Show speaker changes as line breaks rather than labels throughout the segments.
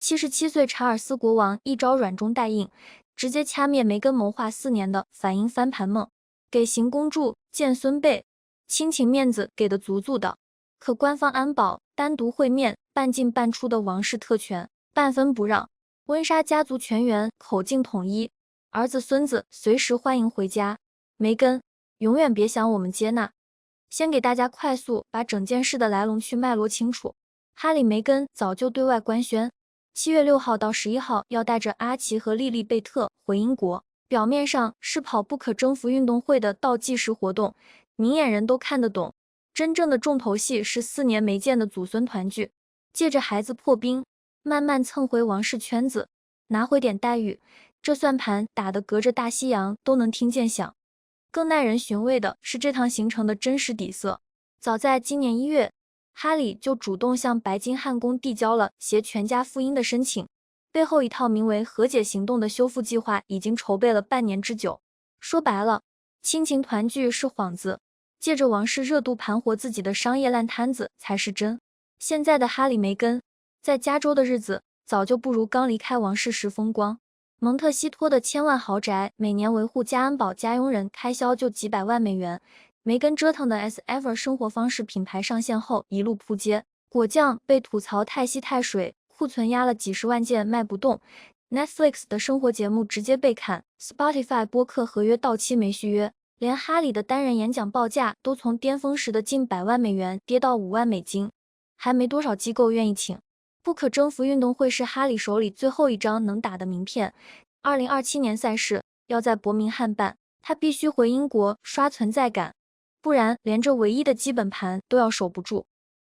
77岁查尔斯国王一招软中带硬，直接掐灭梅根谋划4年的反英翻盘梦，给行宫助、见孙辈，亲情面子给的足足的。可官方安保单独会面，半进半出的王室特权，半分不让。温莎家族全员口径统一，儿子孙子随时欢迎回家。梅根，永远别想我们接纳。先给大家快速把整件事的来龙去脉罗清楚。哈里梅根早就对外官宣，7月6号到11号要带着阿奇和莉莉贝特回英国，表面上是跑不可征服运动会的倒计时活动，明眼人都看得懂。真正的重头戏是4年没见的祖孙团聚，借着孩子破冰，慢慢蹭回王室圈子，拿回点待遇。这算盘打得隔着大西洋都能听见响。更耐人寻味的是这趟行程的真实底色。早在今年1月，哈里就主动向白金汉宫递交了携全家赴英的申请，背后一套名为和解行动的修复计划已经筹备了半年之久。说白了，亲情团聚是幌子，借着王室热度盘活自己的商业烂摊子才是真。现在的哈里梅根在加州的日子早就不如刚离开王室时风光。蒙特西托的千万豪宅，每年维护加安保家佣人开销就几百万美元。梅根折腾的 as-ever 生活方式品牌上线后一路扑街，果酱被吐槽太稀太水，库存压了几十万件卖不动。Netflix 的生活节目直接被砍 ，Spotify 播客合约到期没续约，连哈里的单人演讲报价都从巅峰时的近100万美元跌到5万美金，还没多少机构愿意请。不可征服运动会是哈里手里最后一张能打的名片。2027年赛事要在伯明翰办，他必须回英国刷存在感，不然连这唯一的基本盘都要守不住。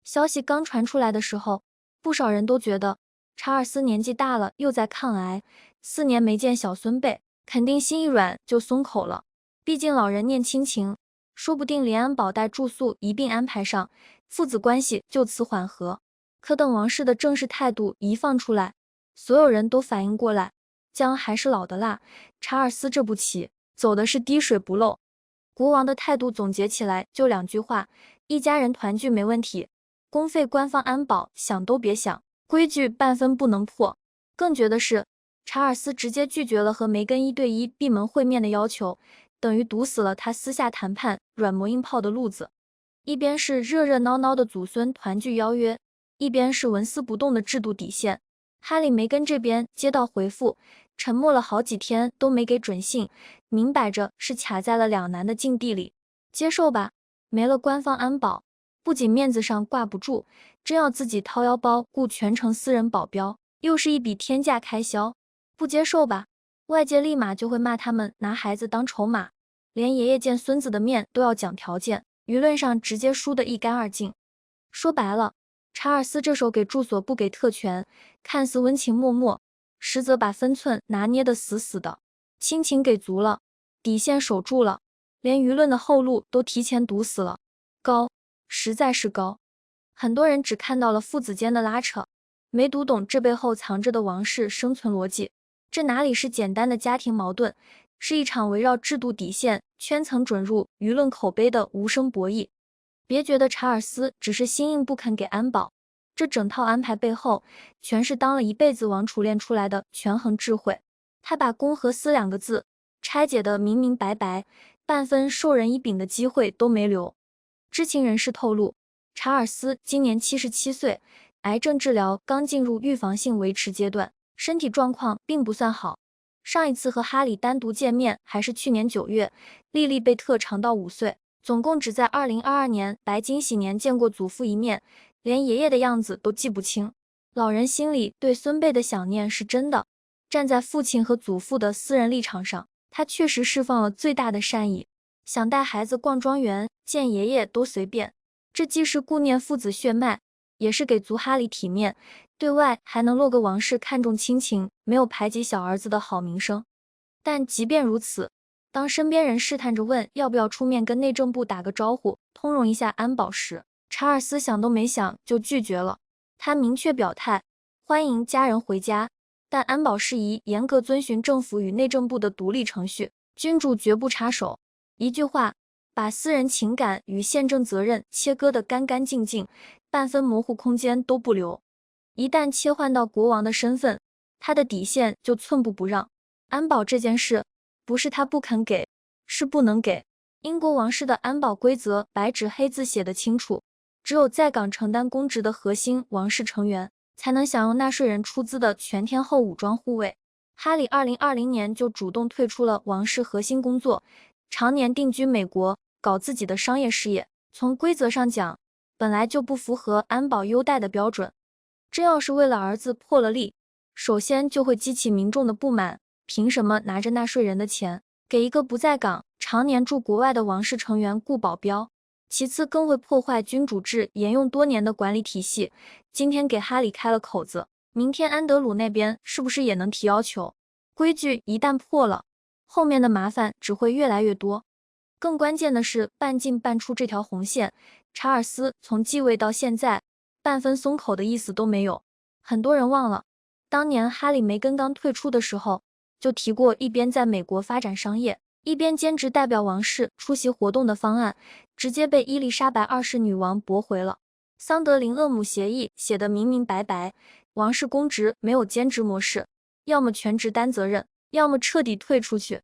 消息刚传出来的时候，不少人都觉得查尔斯年纪大了又在抗癌，4年没见小孙辈，肯定心一软就松口了。毕竟老人念亲情，说不定连安保带住宿一并安排上，父子关系就此缓和。可等王室的正式态度一放出来，所有人都反应过来，姜还是老的辣，查尔斯这步棋走的是滴水不漏。国王的态度总结起来就2句话：一家人团聚没问题，公费官方安保想都别想，规矩半分不能破。更绝的是，查尔斯直接拒绝了和梅根1对1闭门会面的要求，等于堵死了他私下谈判软磨硬泡的路子。一边是热热闹闹的祖孙团聚邀约，一边是纹丝不动的制度底线。哈里梅根这边接到回复，沉默了好几天都没给准信，明摆着是卡在了两难的境地里。接受吧，没了官方安保，不仅面子上挂不住，真要自己掏腰包雇全程私人保镖，又是一笔天价开销。不接受吧，外界立马就会骂他们拿孩子当筹码，连爷爷见孙子的面都要讲条件，舆论上直接输得一干二净。说白了，查尔斯这手给住所不给特权，看似温情脉脉，实则把分寸拿捏得死死的。亲情给足了，底线守住了，连舆论的后路都提前堵死了。高，实在是高。很多人只看到了父子间的拉扯，没读懂这背后藏着的王室生存逻辑。这哪里是简单的家庭矛盾，是一场围绕制度底线、圈层准入、舆论口碑的无声博弈。别觉得查尔斯只是心硬不肯给安保，这整套安排背后全是当了一辈子王储练出来的权衡智慧。他把公和私2个字拆解得明明白白，半分授人以柄的机会都没留。知情人士透露，查尔斯今年77岁，癌症治疗刚进入预防性维持阶段，身体状况并不算好。上一次和哈里单独见面还是去年9月，莉莉贝特长到5岁，总共只在2022年白金禧年见过祖父一面，连爷爷的样子都记不清。老人心里对孙辈的想念是真的，站在父亲和祖父的私人立场上，他确实释放了最大的善意，想带孩子逛庄园、见爷爷都随便。这既是顾念父子血脉，也是给足哈里体面，对外还能落个王室看重亲情，没有排挤小儿子的好名声。但即便如此，当身边人试探着问要不要出面跟内政部打个招呼，通融一下安保时，查尔斯想都没想就拒绝了。他明确表态，欢迎家人回家，但安保事宜严格遵循政府与内政部的独立程序，君主绝不插手。一句话，把私人情感与宪政责任切割得干干净净，半分模糊空间都不留。一旦切换到国王的身份，他的底线就寸步不让。安保这件事，不是他不肯给，是不能给。英国王室的安保规则白纸黑字写得清楚，只有在岗承担公职的核心王室成员，才能享用纳税人出资的全天候武装护卫。哈里2020年就主动退出了王室核心工作，常年定居美国，搞自己的商业事业。从规则上讲，本来就不符合安保优待的标准。真要是为了儿子破了例，首先就会激起民众的不满，凭什么拿着纳税人的钱，给一个不在岗、常年住国外的王室成员雇保镖？其次更会破坏君主制沿用多年的管理体系。今天给哈里开了口子，明天安德鲁那边是不是也能提要求？规矩一旦破了，后面的麻烦只会越来越多。更关键的是，半进半出这条红线，查尔斯从继位到现在，半分松口的意思都没有。很多人忘了，当年哈里梅根刚退出的时候，就提过一边在美国发展商业，一边兼职代表王室出席活动的方案，直接被伊丽莎白2世女王驳回了。桑德林厄姆协议写得明明白白，王室公职没有兼职模式，要么全职担责任，要么彻底退出去。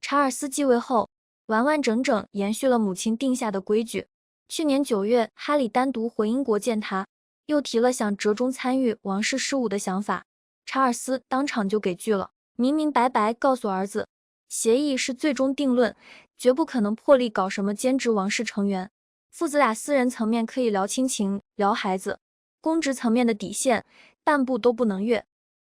查尔斯继位后，完完整整延续了母亲定下的规矩。去年9月，哈里单独回英国见他，又提了想折中参与王室事务的想法。查尔斯当场就给拒了，明明白白告诉儿子，协议是最终定论，绝不可能破例搞什么兼职王室成员。父子俩私人层面可以聊亲情、聊孩子，公职层面的底线，半步都不能越。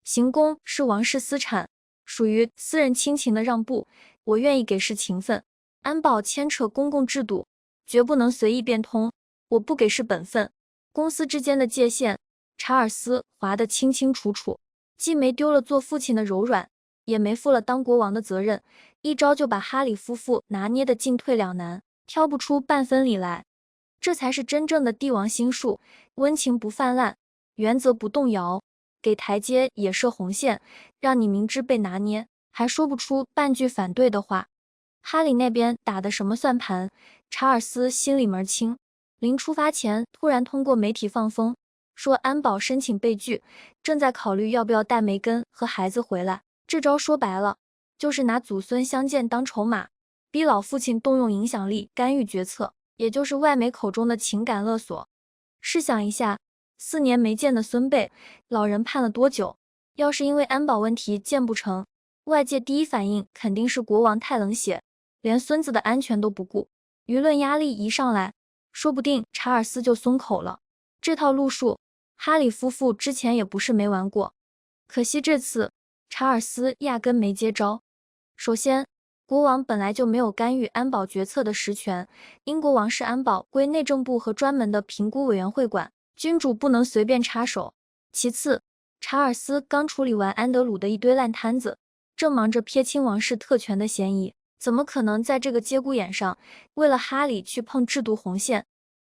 行宫是王室私产，属于私人亲情的让步，我愿意给是情分。安保牵扯公共制度，绝不能随意变通，我不给是本分。公私之间的界限，查尔斯划得清清楚楚，既没丢了做父亲的柔软，也没负了当国王的责任，一招就把哈里夫妇拿捏得进退两难，挑不出半分理来。这才是真正的帝王心术，温情不泛滥，原则不动摇，给台阶也设红线，让你明知被拿捏，还说不出半句反对的话。哈里那边打的什么算盘，查尔斯心里门清。临出发前突然通过媒体放风，说安保申请被拒，正在考虑要不要带梅根和孩子回来。这招说白了，就是拿祖孙相见当筹码，逼老父亲动用影响力干预决策，也就是外媒口中的情感勒索。试想一下，4年没见的孙辈，老人盼了多久？要是因为安保问题见不成，外界第一反应肯定是国王太冷血，连孙子的安全都不顾。舆论压力一上来，说不定查尔斯就松口了。这套路数，哈里夫妇之前也不是没玩过，可惜这次查尔斯压根没接招。首先，国王本来就没有干预安保决策的实权，英国王室安保归内政部和专门的评估委员会管，君主不能随便插手。其次，查尔斯刚处理完安德鲁的一堆烂摊子，正忙着撇清王室特权的嫌疑，怎么可能在这个节骨眼上为了哈里去碰制度红线？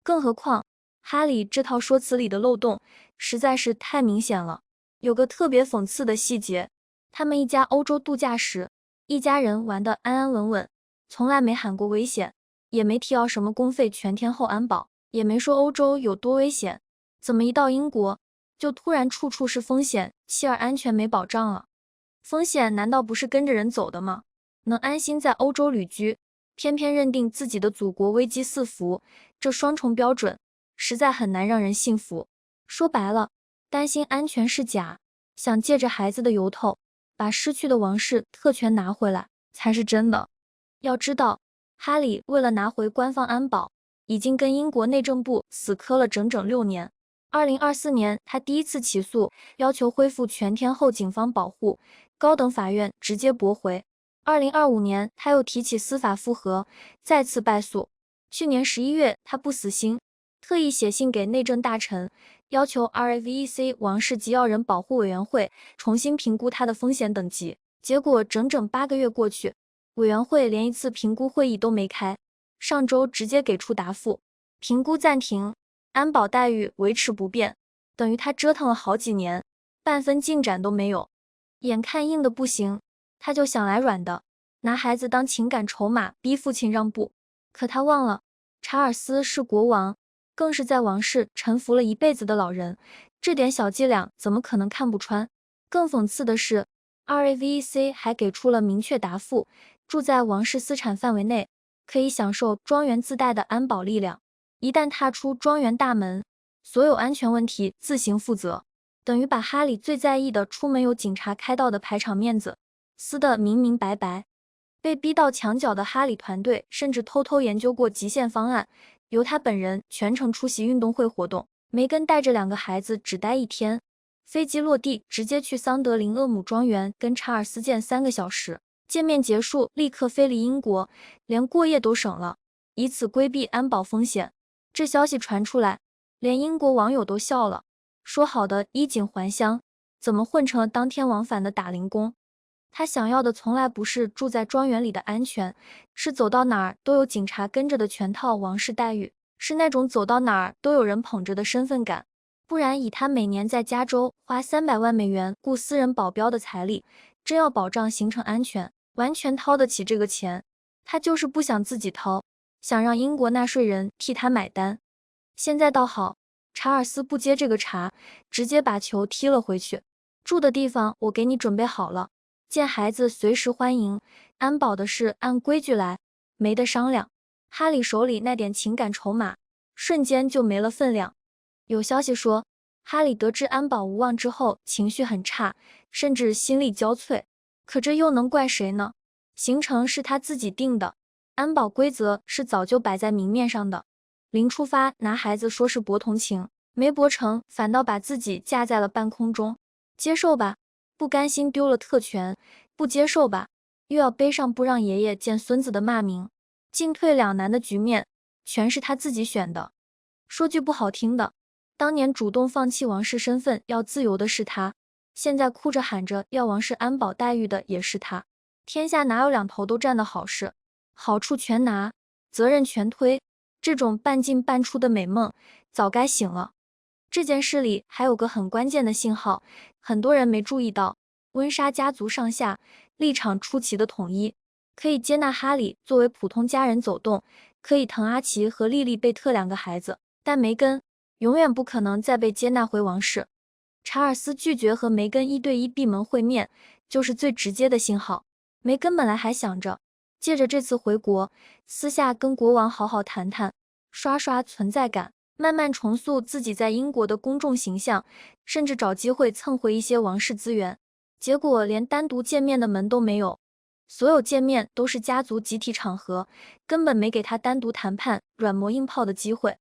更何况哈里这套说辞里的漏洞实在是太明显了。有个特别讽刺的细节，他们一家欧洲度假时，一家人玩得安安稳稳，从来没喊过危险，也没提到什么公费全天候安保，也没说欧洲有多危险，怎么一到英国就突然处处是风险，妻儿安全没保障了？风险难道不是跟着人走的吗？能安心在欧洲旅居，偏偏认定自己的祖国危机四伏，这双重标准实在很难让人信服。说白了，担心安全是假，想借着孩子的由头把失去的王室特权拿回来才是真的。要知道，哈里为了拿回官方安保，已经跟英国内政部死磕了整整6年。2024年，他第一次起诉，要求恢复全天候警方保护，高等法院直接驳回。2025年，他又提起司法复核，再次败诉。去年11月，他不死心，特意写信给内政大臣，要求 RFEC 王室及要人保护委员会重新评估他的风险等级。结果整整8个月过去，委员会连一次评估会议都没开，上周直接给出答复，评估暂停，安保待遇维持不变，等于他折腾了好几年，半分进展都没有。眼看硬的不行，他就想来软的，拿孩子当情感筹码逼父亲让步。可他忘了，查尔斯是国王，更是在王室臣服了一辈子的老人，这点小伎俩怎么可能看不穿？更讽刺的是 ，RAVEC 还给出了明确答复：住在王室私产范围内，可以享受庄园自带的安保力量。一旦踏出庄园大门，所有安全问题自行负责。等于把哈里最在意的出门有警察开道的排场面子撕得明明白白。被逼到墙角的哈里团队甚至偷偷研究过极限方案，由他本人全程出席运动会活动。梅根带着2个孩子只待1天，飞机落地直接去桑德林厄姆庄园跟查尔斯见3个小时，见面结束立刻飞离英国，连过夜都省了，以此规避安保风险。这消息传出来，连英国网友都笑了，说好的衣锦还乡，怎么混成了当天往返的打零工？他想要的从来不是住在庄园里的安全，是走到哪儿都有警察跟着的全套王室待遇，是那种走到哪儿都有人捧着的身份感。不然以他每年在加州花300万美元雇私人保镖的财力，真要保障行程安全，完全掏得起这个钱。他就是不想自己掏，想让英国纳税人替他买单。现在倒好，查尔斯不接这个茬，直接把球踢了回去。住的地方我给你准备好了，见孩子随时欢迎，安保的事按规矩来，没得商量。哈里手里那点情感筹码瞬间就没了分量。有消息说，哈里得知安保无望之后情绪很差，甚至心力交瘁。可这又能怪谁呢？行程是他自己定的，安保规则是早就摆在明面上的。临出发拿孩子说是博同情，没博成，反倒把自己架在了半空中。接受吧，不甘心丢了特权；不接受吧，又要背上不让爷爷见孙子的骂名。进退两难的局面，全是他自己选的。说句不好听的，当年主动放弃王室身份要自由的是他，现在哭着喊着要王室安保待遇的也是他。天下哪有两头都占的好事？好处全拿，责任全推，这种半进半出的美梦早该醒了。这件事里还有个很关键的信号，很多人没注意到，温莎家族上下立场出奇的统一，可以接纳哈里作为普通家人走动，可以疼阿奇和莉莉贝特2个孩子，但梅根永远不可能再被接纳回王室。查尔斯拒绝和梅根1对1闭门会面，就是最直接的信号。梅根本来还想着借着这次回国，私下跟国王好好谈谈，刷刷存在感，慢慢重塑自己在英国的公众形象，甚至找机会蹭回一些王室资源。结果连单独见面的门都没有，所有见面都是家族集体场合，根本没给他单独谈判、软磨硬泡的机会。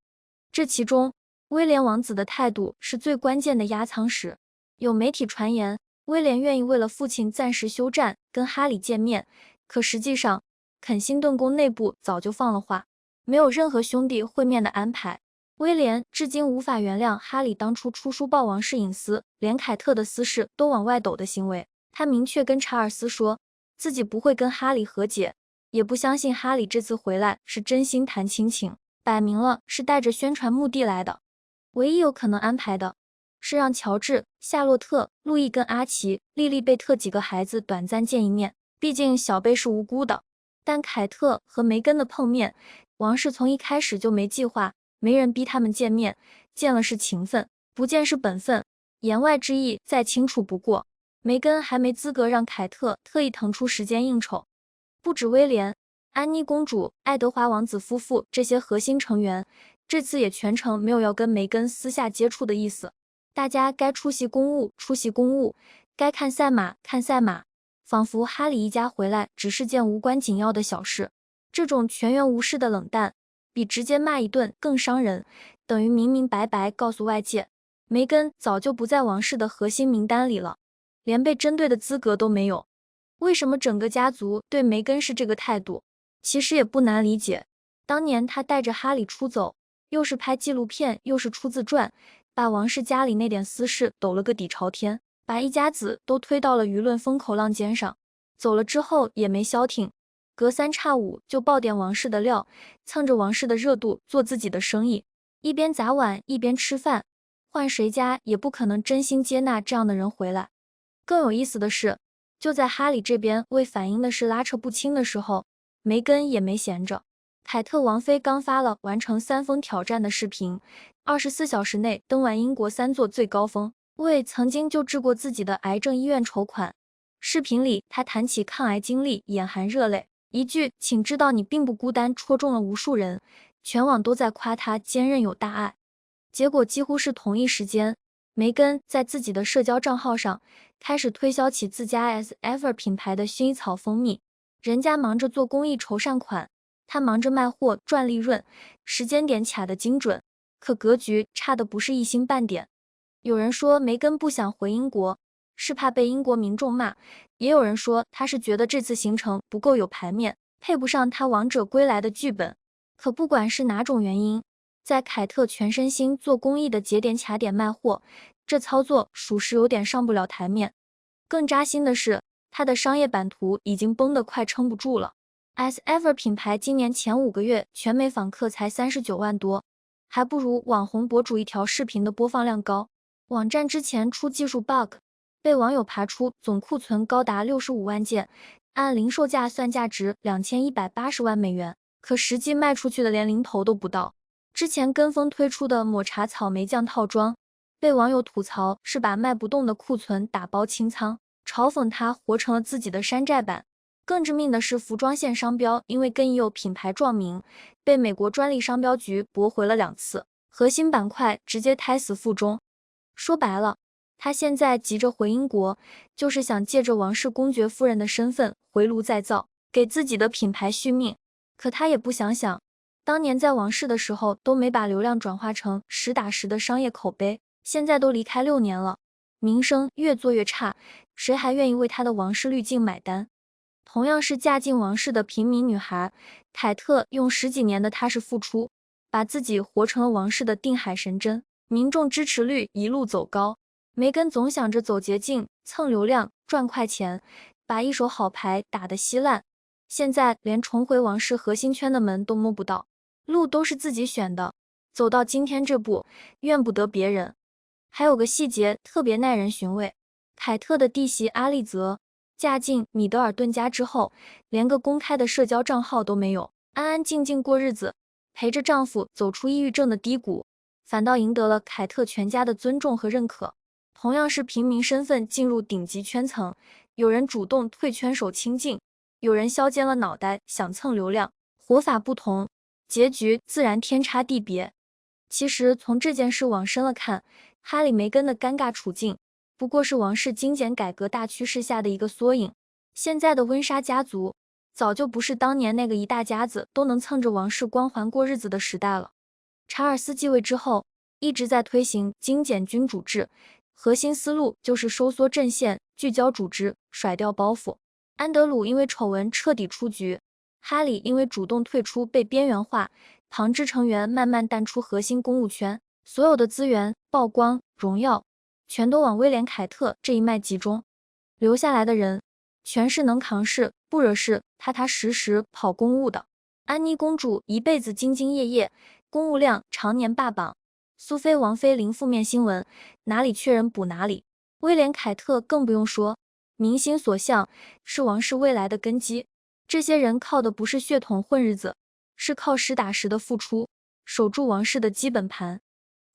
这其中，威廉王子的态度是最关键的压舱石。有媒体传言，威廉愿意为了父亲暂时休战，跟哈里见面，可实际上，肯辛顿宫内部早就放了话，没有任何兄弟会面的安排。威廉至今无法原谅哈里当初出书曝王室隐私，连凯特的私事都往外抖的行为。他明确跟查尔斯说，自己不会跟哈里和解，也不相信哈里这次回来是真心谈亲情，摆明了是带着宣传目的来的。唯一有可能安排的是让乔治、夏洛特、路易跟阿奇、莉莉贝特几个孩子短暂见一面，毕竟小贝是无辜的。但凯特和梅根的碰面，王室从一开始就没计划，没人逼他们见面，见了是情分，不见是本分，言外之意再清楚不过。梅根还没资格让凯特特意腾出时间应酬。不止威廉、安妮公主、爱德华王子夫妇这些核心成员，这次也全程没有要跟梅根私下接触的意思。大家该出席公务出席公务，该看赛马看赛马，仿佛哈里一家回来只是件无关紧要的小事。这种全员无视的冷淡，比直接骂一顿更伤人，等于明明白白告诉外界，梅根早就不在王室的核心名单里了，连被针对的资格都没有。为什么整个家族对梅根是这个态度？其实也不难理解。当年他带着哈里出走，又是拍纪录片又是出自传，把王室家里那点私事抖了个底朝天，把一家子都推到了舆论风口浪尖上。走了之后也没消停，隔三差五就爆点王室的料，蹭着王室的热度做自己的生意，一边砸碗一边吃饭，换谁家也不可能真心接纳这样的人回来。更有意思的是，就在哈里这边为反映的事拉扯不清的时候，梅根也没闲着。凯特王妃刚发了完成3峰挑战的视频，24小时内登完英国3座最高峰，为曾经救治过自己的癌症医院筹款。视频里，她谈起抗癌经历，眼含热泪，一句“请知道你并不孤单”戳中了无数人，全网都在夸她坚韧有大爱。结果几乎是同一时间，梅根在自己的社交账号上开始推销起自家 As Ever 品牌的薰衣草蜂蜜。人家忙着做公益筹善款，她忙着卖货赚利润，时间点卡得精准，可格局差的不是一星半点。有人说梅根不想回英国，是怕被英国民众骂，也有人说她是觉得这次行程不够有排面，配不上她王者归来的剧本。可不管是哪种原因，在凯特全身心做公益的节点卡点卖货，这操作属实有点上不了台面。更扎心的是，他的商业版图已经崩得快撑不住了。As Ever 品牌今年前5个月全美访客才39万多，还不如网红博主一条视频的播放量高。网站之前出技术 bug， 被网友爬出总库存高达65万件，按零售价算价值2180万美元，可实际卖出去的连零头都不到。之前跟风推出的抹茶草莓酱套装，被网友吐槽是把卖不动的库存打包清仓，嘲讽它活成了自己的山寨版。更致命的是，服装线商标因为跟已有品牌撞名，被美国专利商标局驳回了2次，核心板块直接胎死腹中。说白了，他现在急着回英国，就是想借着王室公爵夫人的身份回炉再造，给自己的品牌续命。可他也不想想，当年在王室的时候都没把流量转化成实打实的商业口碑，现在都离开6年了，名声越做越差，谁还愿意为他的王室滤镜买单？同样是嫁进王室的平民女孩，凯特用10几年的踏实付出，把自己活成了王室的定海神针，民众支持率一路走高。梅根总想着走捷径、蹭流量、赚快钱，把一手好牌打得稀烂，现在连重回王室核心圈的门都摸不到。路都是自己选的，走到今天这步，怨不得别人。还有个细节特别耐人寻味，凯特的弟媳阿丽泽嫁进米德尔顿家之后，连个公开的社交账号都没有，安安静静过日子，陪着丈夫走出抑郁症的低谷，反倒赢得了凯特全家的尊重和认可。同样是平民身份进入顶级圈层，有人主动退圈守清静，有人削尖了脑袋想蹭流量，活法不同，结局自然天差地别。其实从这件事往深了看，哈里梅根的尴尬处境不过是王室精简改革大趋势下的一个缩影。现在的温莎家族早就不是当年那个一大家子都能蹭着王室光环过日子的时代了。查尔斯继位之后，一直在推行精简君主制，核心思路就是收缩阵线，聚焦组织，甩掉包袱。安德鲁因为丑闻彻底出局，哈里因为主动退出被边缘化，旁支成员慢慢淡出核心公务圈，所有的资源、曝光、荣耀全都往威廉·凯特这一脉集中，留下来的人全是能扛事不惹事、踏踏实实跑公务的。安妮公主一辈子兢兢业业，公务量常年霸榜。苏菲王妃零负面新闻，哪里缺人补哪里。威廉·凯特更不用说，民心所向，是王室未来的根基。这些人靠的不是血统混日子，是靠实打实的付出，守住王室的基本盘。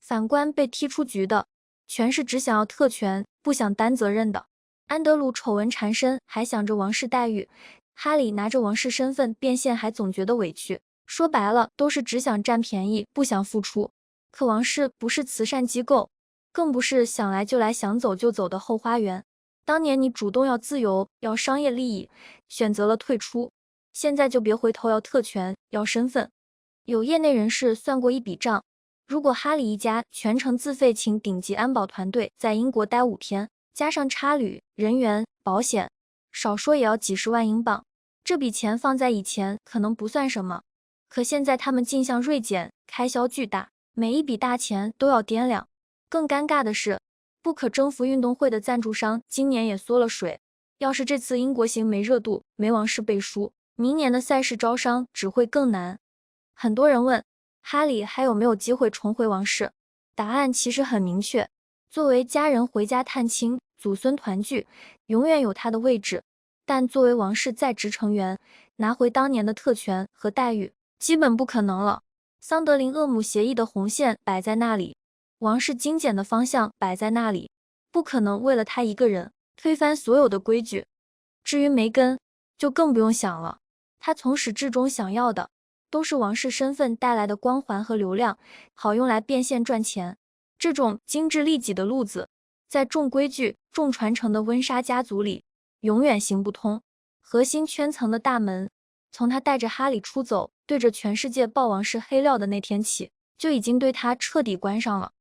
反观被踢出局的，全是只想要特权，不想担责任的。安德鲁丑闻缠身，还想着王室待遇；哈里拿着王室身份变现，还总觉得委屈。说白了，都是只想占便宜，不想付出。可王室不是慈善机构，更不是想来就来、想走就走的后花园。当年你主动要自由，要商业利益，选择了退出，现在就别回头要特权，要身份。有业内人士算过一笔账，如果哈里一家全程自费请顶级安保团队在英国待5天，加上差旅、人员、保险，少说也要几十万英镑。这笔钱放在以前可能不算什么，可现在他们进项锐减，开销巨大，每一笔大钱都要掂量。更尴尬的是，不可征服运动会的赞助商今年也缩了水。要是这次英国行没热度，没王室背书，明年的赛事招商只会更难。很多人问哈里还有没有机会重回王室，答案其实很明确，作为家人回家探亲、祖孙团聚，永远有他的位置。但作为王室在职成员，拿回当年的特权和待遇，基本不可能了。桑德林厄姆协议的红线摆在那里，王室精简的方向摆在那里，不可能为了他一个人推翻所有的规矩。至于梅根，就更不用想了，他从始至终想要的都是王室身份带来的光环和流量，好用来变现赚钱。这种精致利己的路子，在重规矩、重传承的温莎家族里永远行不通。核心圈层的大门，从他带着哈里出走，对着全世界爆王室黑料的那天起，就已经对他彻底关上了。